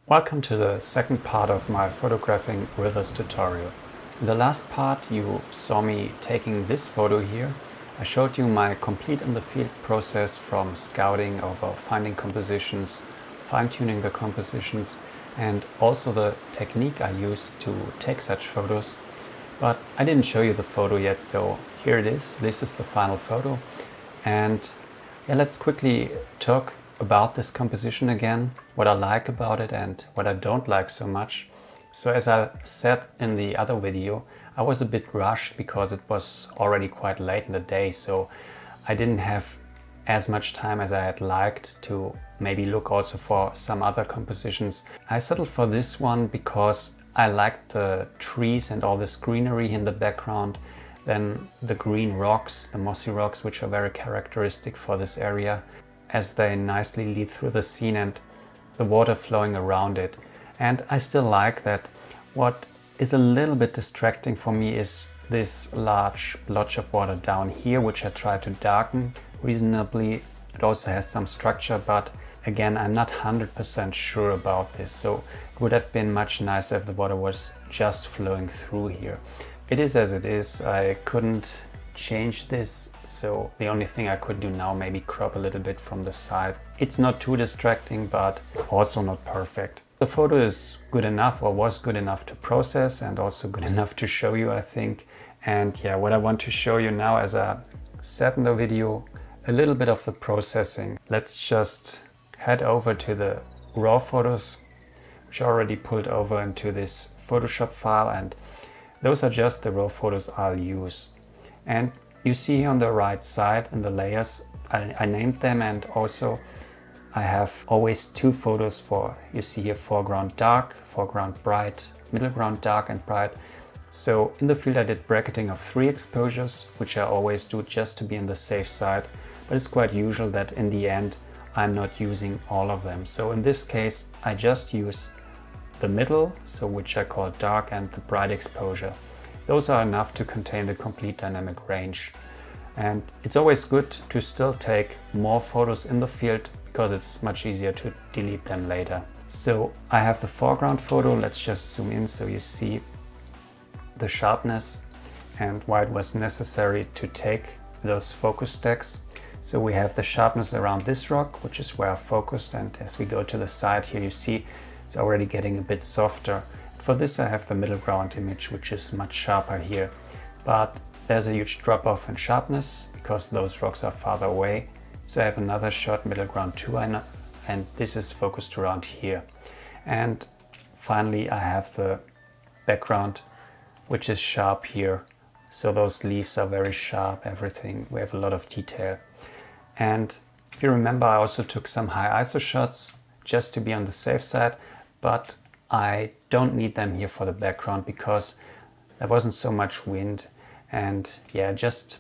Welcome to the second part of my photographing rivers tutorial. In the last part you saw me taking this photo here. I showed you my complete in the field process from scouting over finding compositions, fine-tuning the compositions, and also the technique I used to take such photos. But I didn't show you the photo yet, so here it is. This is the final photo. And yeah, let's quickly talk about this composition again, what I like about it and what I don't like so much. So as I said in the other video, I was a bit rushed because it was already quite late in the day, so I didn't have as much time as I had liked to maybe look also for some other compositions. I settled for this one because I liked the trees and all this greenery in the background, then the green rocks, the mossy rocks, which are very characteristic for this area, as they nicely lead through the scene and the water flowing around it. And I still like that. What is a little bit distracting for me is this large blotch of water down here, which I try to darken reasonably. It also has some structure, but again, I'm not 100% sure about this. So it would have been much nicer if the water was just flowing through here. It is as it is. I couldn't change this, so the only thing I could do now, maybe crop a little bit from the side. It's not too distracting, but also not perfect. The photo is good enough, or was good enough to process, and also good enough to show you, I think. And yeah, what I want to show you now, as I said in the video, a little bit of the processing. Let's just head over to the raw photos, which I already pulled over into this Photoshop file, and those are just the raw photos I'll use. And you see here on the right side in the layers, I named them, and also I have always two photos for, you see here, foreground dark, foreground bright, middle ground dark and bright. So in the field I did bracketing of 3 exposures, which I always do just to be on the safe side, but it's quite usual that in the end I'm not using all of them. So in this case I just use the middle, so which I call dark, and the bright exposure. Those are enough to contain the complete dynamic range. And it's always good to still take more photos in the field because it's much easier to delete them later. So I have the foreground photo. Let's just zoom in so you see the sharpness and why it was necessary to take those focus stacks. So we have the sharpness around this rock, which is where I focused, and as we go to the side here, you see it's already getting a bit softer. For this I have the middle ground image, which is much sharper here, but there's a huge drop off in sharpness because those rocks are farther away. So I have another shot, middle ground 2, and this is focused around here. And finally I have the background, which is sharp here. So those leaves are very sharp, everything, we have a lot of detail. And if you remember, I also took some high ISO shots just to be on the safe side, but I don't need them here for the background because there wasn't so much wind. And yeah, just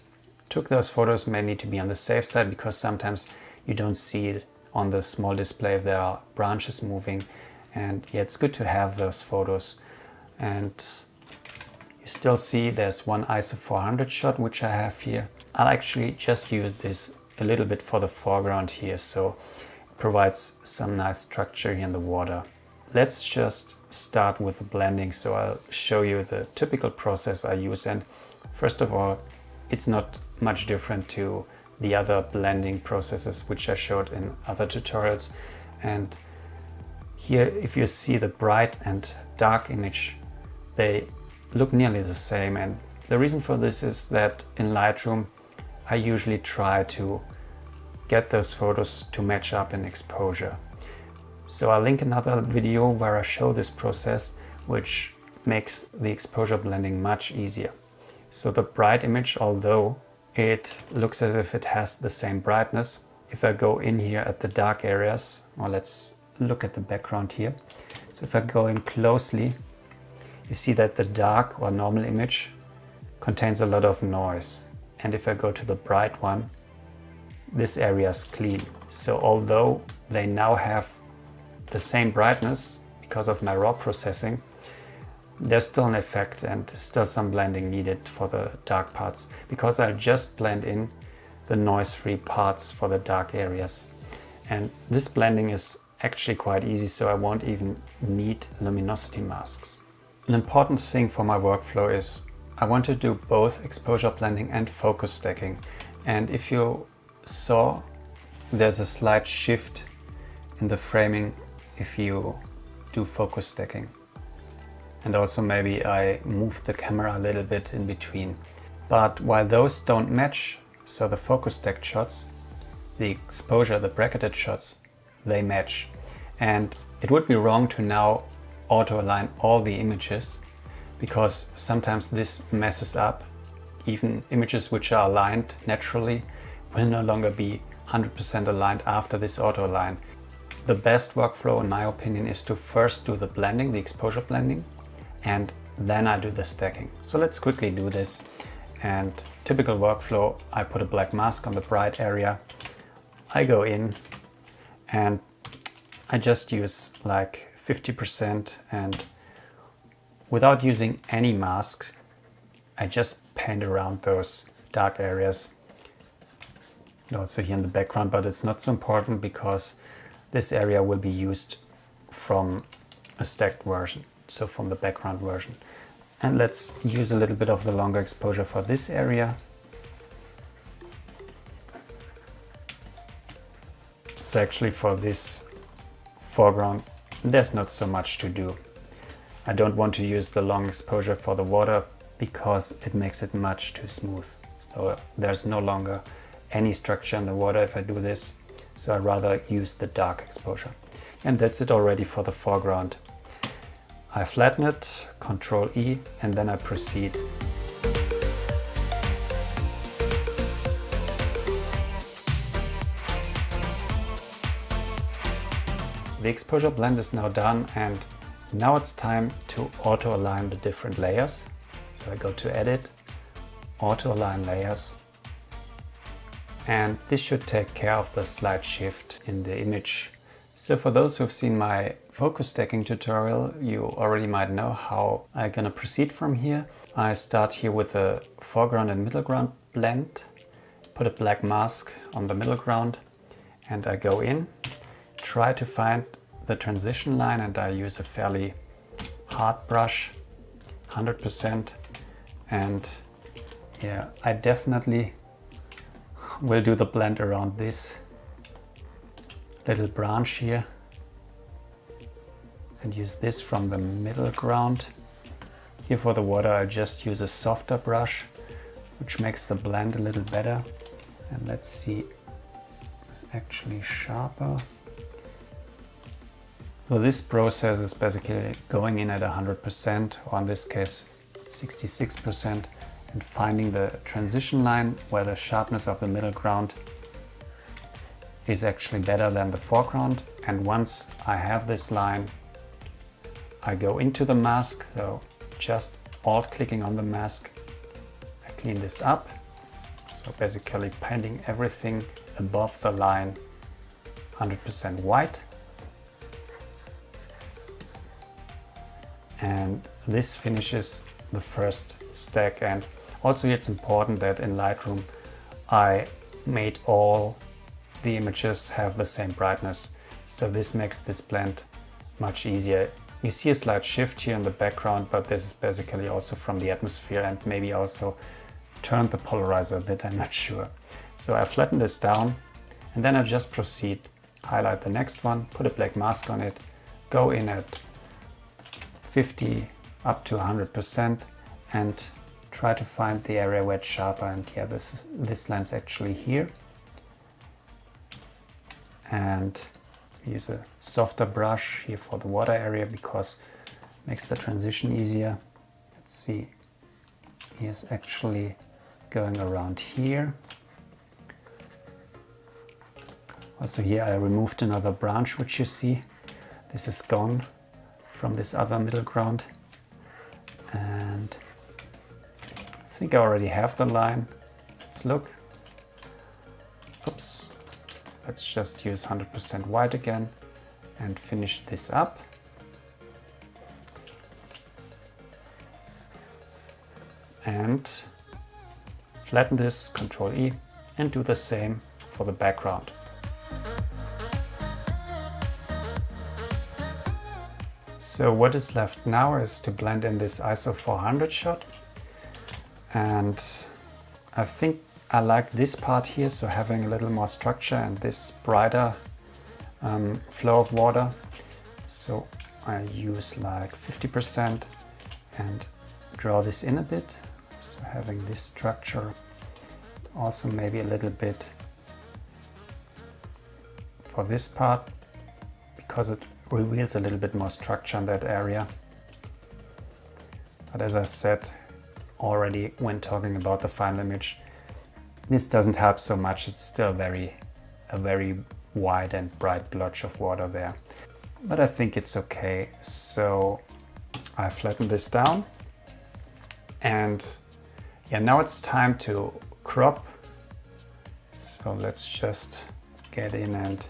took those photos mainly to be on the safe side because sometimes you don't see it on the small display if there are branches moving. And yeah, it's good to have those photos. And you still see there's one ISO 400 shot, which I have here. I'll actually just use this a little bit for the foreground here, so it provides some nice structure here in the water. Let's just start with the blending. So I'll show you the typical process I use. And first of all, it's not much different to the other blending processes which I showed in other tutorials. And here, if you see the bright and dark image, they look nearly the same. And the reason for this is that in Lightroom, I usually try to get those photos to match up in exposure. So I'll link another video where I show this process, which makes the exposure blending much easier. So the bright image, although it looks as if it has the same brightness, if I go in here at the dark areas, or let's look at the background here. So if I go in closely, you see that the dark or normal image contains a lot of noise. And if I go to the bright one, this area is clean. So although they now have the same brightness because of my raw processing, there's still an effect and still some blending needed for the dark parts, because I'll just blend in the noise-free parts for the dark areas. And this blending is actually quite easy, so I won't even need luminosity masks. An important thing for my workflow is I want to do both exposure blending and focus stacking. And if you saw, there's a slight shift in the framing if you do focus stacking. And also maybe I moved the camera a little bit in between. But while those don't match, so the focus stacked shots, the exposure, the bracketed shots, they match. And it would be wrong to now auto align all the images, because sometimes this messes up. Even images which are aligned naturally will no longer be 100% aligned after this auto align. The best workflow in my opinion is to first do the blending, the exposure blending, and then I do the stacking. So let's quickly do this. And typical workflow, I put a black mask on the bright area. I go in and I just use like 50%, and without using any mask, I just paint around those dark areas. And also here in the background, but it's not so important because this area will be used from a stacked version, so from the background version. And let's use a little bit of the longer exposure for this area. So actually for this foreground, there's not so much to do. I don't want to use the long exposure for the water because it makes it much too smooth. So there's no longer any structure in the water if I do this. So I'd rather use the dark exposure. And that's it already for the foreground. I flatten it, Ctrl E, and then I proceed. The exposure blend is now done, and now it's time to auto align the different layers. So I go to Edit, Auto Align Layers, and this should take care of the slight shift in the image. So for those who've seen my focus stacking tutorial, you already might know how I'm gonna proceed from here. I start here with a foreground and middle ground blend, put a black mask on the middle ground, and I go in, try to find the transition line, and I use a fairly hard brush, 100%, and yeah, I definitely will do the blend around this little branch here and use this from the middle ground. Here for the water I just use a softer brush, which makes the blend a little better. And let's see, it's actually sharper. So this process is basically going in at 100%, or in this case 66%, and finding the transition line where the sharpness of the middle ground is actually better than the foreground. And once I have this line, I go into the mask, so just alt clicking on the mask, I clean this up. So basically painting everything above the line 100% white. And this finishes the first stack. And also it's important that in Lightroom I made all the images have the same brightness. So this makes this blend much easier. You see a slight shift here in the background, but this is basically also from the atmosphere, and maybe also turned the polarizer a bit, I'm not sure. So I flatten this down, and then I just proceed. Highlight the next one, put a black mask on it, go in at 50 up to 100%, and try to find the area where it's sharper. And yeah, this line's actually here. And use a softer brush here for the water area because it makes the transition easier. Let's see, here's actually going around here. Also here I removed another branch, which you see. This is gone from this other middle ground. And I think I already have the line. Let's look. Oops. Let's just use 100% white again and finish this up. And flatten this, Ctrl E, and do the same for the background. So what is left now is to blend in this ISO 400 shot, and I think I like this part here, so having a little more structure and this brighter flow of water. So I use like 50% and draw this in a bit, so having this structure, also maybe a little bit for this part because it reveals a little bit more structure in that area. But as I said already when talking about the final image, this doesn't help so much. It's still a very wide and bright blotch of water there. But I think it's okay. So I flatten this down, and yeah, now it's time to crop. So let's just get in, and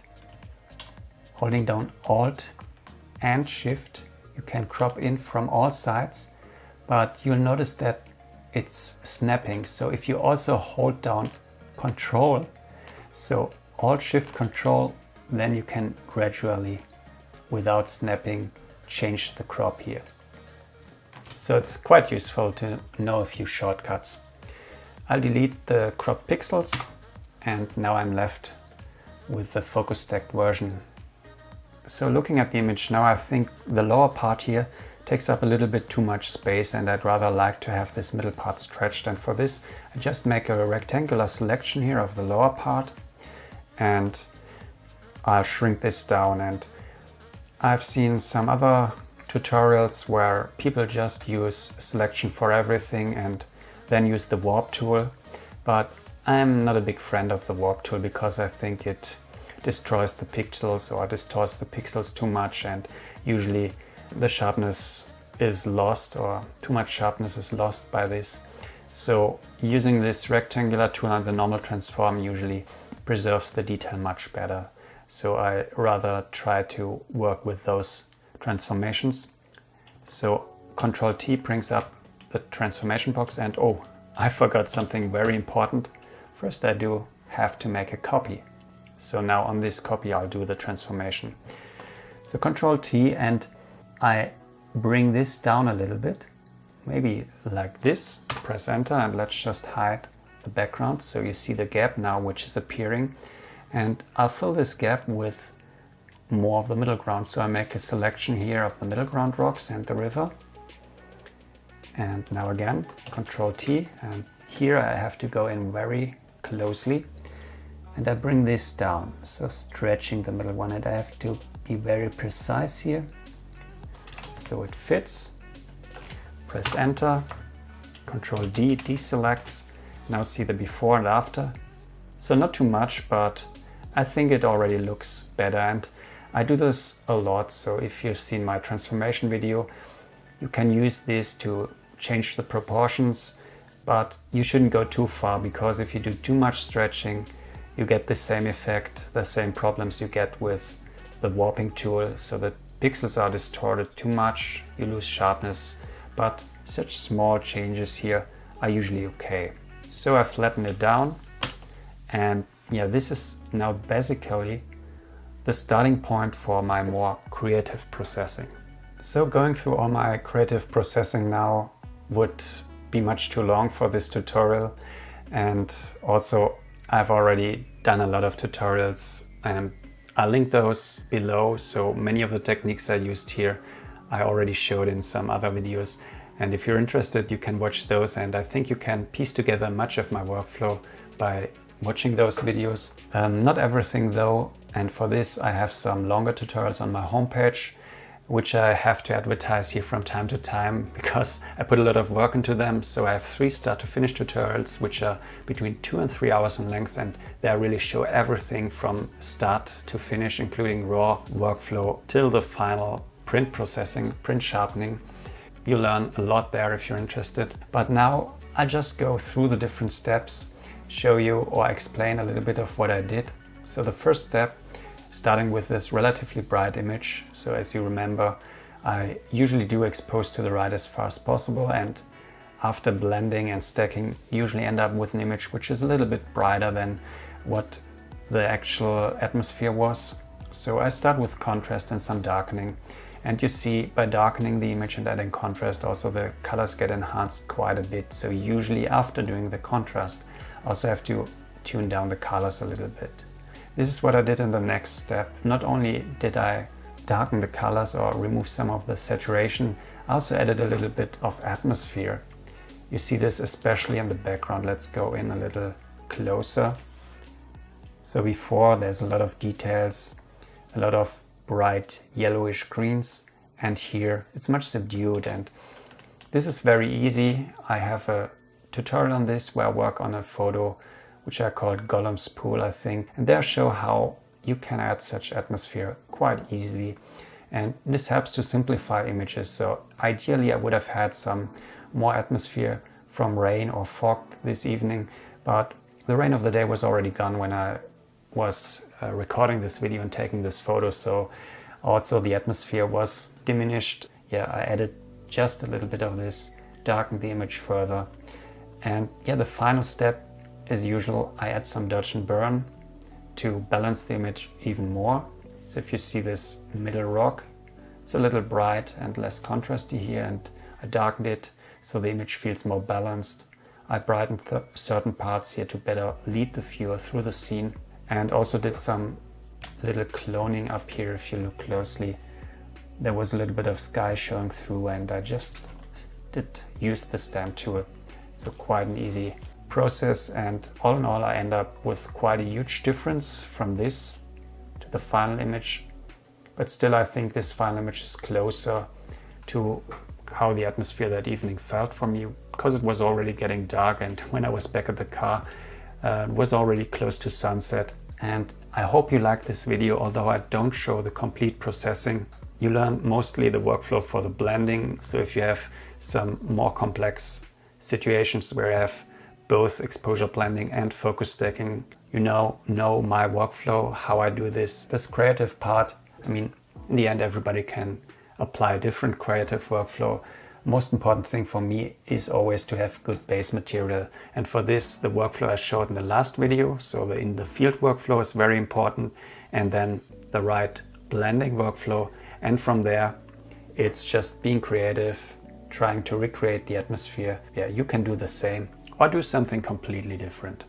holding down Alt and Shift, you can crop in from all sides, but you'll notice that it's snapping. So if you also hold down Control, so Alt Shift Control, then you can gradually, without snapping, change the crop here. So it's quite useful to know a few shortcuts. I'll delete the crop pixels, and now I'm left with the focus stacked version. So looking at the image now, I think the lower part here takes up a little bit too much space, and I'd rather like to have this middle part stretched. And for this, I just make a rectangular selection here of the lower part, and I'll shrink this down. And I've seen some other tutorials where people just use selection for everything and then use the warp tool, but I'm not a big friend of the warp tool because I think it destroys the pixels or distorts the pixels too much, and usually the sharpness is lost, or too much sharpness is lost by this. So using this rectangular tool and the normal transform usually preserves the detail much better. So I rather try to work with those transformations. So Control T brings up the transformation box, and oh, I forgot something very important. First I do have to make a copy. So now on this copy I'll do the transformation. So Control T, and I bring this down a little bit, maybe like this, press enter, and let's just hide the background so you see the gap now which is appearing, and I'll fill this gap with more of the middle ground. So I make a selection here of the middle ground rocks and the river, and now again Control T, and here I have to go in very closely and I bring this down, so stretching the middle one, and I have to be very precise here so it fits. Press enter, Control D deselects. Now see the before and after. So not too much, but I think it already looks better, and I do this a lot. So if you've seen my transformation video, you can use this to change the proportions, but you shouldn't go too far, because if you do too much stretching, you get the same effect, the same problems you get with the warping tool. So the pixels are distorted too much, you lose sharpness, but such small changes here are usually okay. So I flatten it down, and yeah, this is now basically the starting point for my more creative processing. So going through all my creative processing now would be much too long for this tutorial, and also I've already done a lot of tutorials and I'll link those below. So many of the techniques I used here I already showed in some other videos, and if you're interested you can watch those, and I think you can piece together much of my workflow by watching those videos. Not everything though, and for this I have some longer tutorials on my homepage which I have to advertise here from time to time because I put a lot of work into them. So I have 3 start to finish tutorials which are between 2 and 3 hours in length, and they really show everything from start to finish, including raw workflow till the final print processing, print sharpening. You learn a lot there if you're interested. But now I just go through the different steps, show you or explain a little bit of what I did. So the first step, starting with this relatively bright image. So as you remember, I usually do expose to the right as far as possible, and after blending and stacking usually end up with an image which is a little bit brighter than what the actual atmosphere was. So I start with contrast and some darkening, And you see, by darkening the image and adding contrast, also the colors get enhanced quite a bit. So usually after doing the contrast, I also have to tune down the colors a little bit. This is what I did in the next step. Not only did I darken the colors or remove some of the saturation, I also added a little bit of atmosphere. You see this especially in the background. Let's go in a little closer. So before, there's a lot of details, a lot of bright yellowish greens, and here it's much subdued, and this is very easy. I have a tutorial on this where I work on a photo which I called Gollum's Pool, I think, and there I show how you can add such atmosphere quite easily, and this helps to simplify images. So ideally I would have had some more atmosphere from rain or fog this evening, but the rain of the day was already gone when I was recording this video and taking this photo, so also the atmosphere was diminished. Yeah, I added just a little bit of this, darkened the image further, and yeah, the final step, as usual, I add some dodge and burn to balance the image even more. So if you see this middle rock, it's a little bright and less contrasty here, and I darkened it so the image feels more balanced. I brightened certain parts here to better lead the viewer through the scene, and also did some little cloning up here. If you look closely, there was a little bit of sky showing through, and I just did use the stamp tool. So quite an easy process, and all in all I end up with quite a huge difference from this to the final image, but still I think this final image is closer to how the atmosphere that evening felt for me, because it was already getting dark, and when I was back at the car it was already close to sunset. And I hope you like this video, although I don't show the complete processing. You learn mostly the workflow for the blending, so if you have some more complex situations where you have both exposure blending and focus stacking, you know my workflow, how I do this. This creative part, I mean, in the end everybody can apply a different creative workflow. Most important thing for me is always to have good base material, and for this the workflow I showed in the last video, so the in the field workflow is very important, and then the right blending workflow, and from there it's just being creative, trying to recreate the atmosphere. Yeah, you can do the same or do something completely different.